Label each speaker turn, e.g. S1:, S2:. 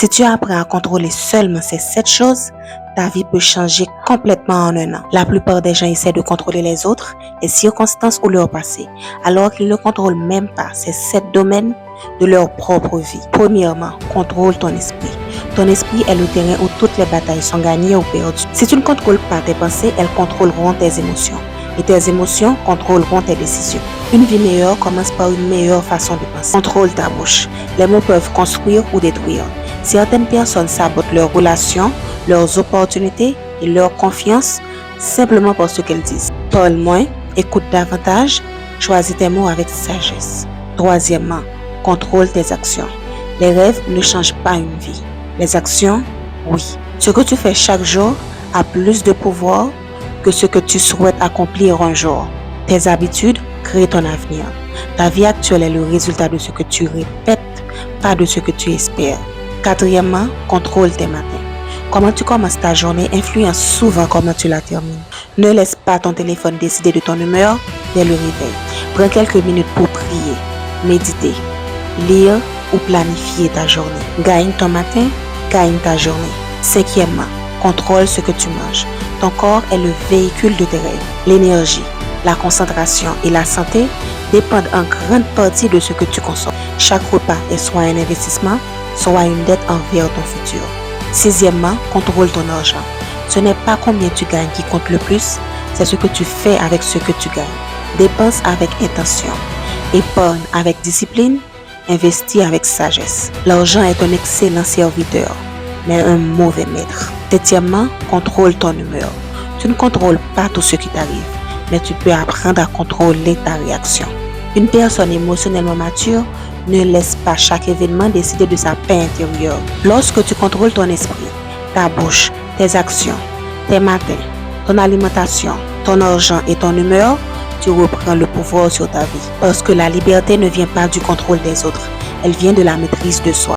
S1: Si tu apprends à contrôler seulement ces 7 choses, ta vie peut changer complètement en un an. La plupart des gens essaient de contrôler les autres, les circonstances ou leur passé, alors qu'ils ne contrôlent même pas ces 7 domaines de leur propre vie. Premièrement, contrôle ton esprit. Ton esprit est le terrain où toutes les batailles sont gagnées ou perdues. Si tu ne contrôles pas tes pensées, elles contrôleront tes émotions. Et tes émotions contrôleront tes décisions. Une vie meilleure commence par une meilleure façon de penser. Contrôle ta bouche. Les mots peuvent construire ou détruire. Certaines personnes sabotent leurs relations, leurs opportunités et leur confiance simplement par ce qu'elles disent. Parle moins, écoute davantage, choisis tes mots avec sagesse. Troisièmement, contrôle tes actions. Les rêves ne changent pas une vie. Les actions, oui. Ce que tu fais chaque jour a plus de pouvoir que ce que tu souhaites accomplir un jour. Tes habitudes créent ton avenir. Ta vie actuelle est le résultat de ce que tu répètes, pas de ce que tu espères. Quatrièmement, contrôle tes matins. Comment tu commences ta journée influence souvent comment tu la termines. Ne laisse pas ton téléphone décider de ton humeur dès le réveil. Prends quelques minutes pour prier, méditer, lire ou planifier ta journée. Gagne ton matin, gagne ta journée. Cinquièmement, contrôle ce que tu manges. Ton corps est le véhicule de tes rêves. L'énergie, la concentration et la santé dépendent en grande partie de ce que tu consommes. Chaque repas est soit un investissement, soit une dette envers ton futur. Sixièmement, contrôle ton argent. Ce n'est pas combien tu gagnes qui compte le plus, c'est ce que tu fais avec ce que tu gagnes. Dépense avec intention, épargne avec discipline, investis avec sagesse. L'argent est un excellent serviteur, mais un mauvais maître. Septièmement, contrôle ton humeur. Tu ne contrôles pas tout ce qui t'arrive, mais tu peux apprendre à contrôler ta réaction. Une personne émotionnellement mature ne laisse pas chaque événement décider de sa paix intérieure. Lorsque tu contrôles ton esprit, ta bouche, tes actions, tes matins, ton alimentation, ton argent et ton humeur, tu reprends le pouvoir sur ta vie. Parce que la liberté ne vient pas du contrôle des autres, elle vient de la maîtrise de soi.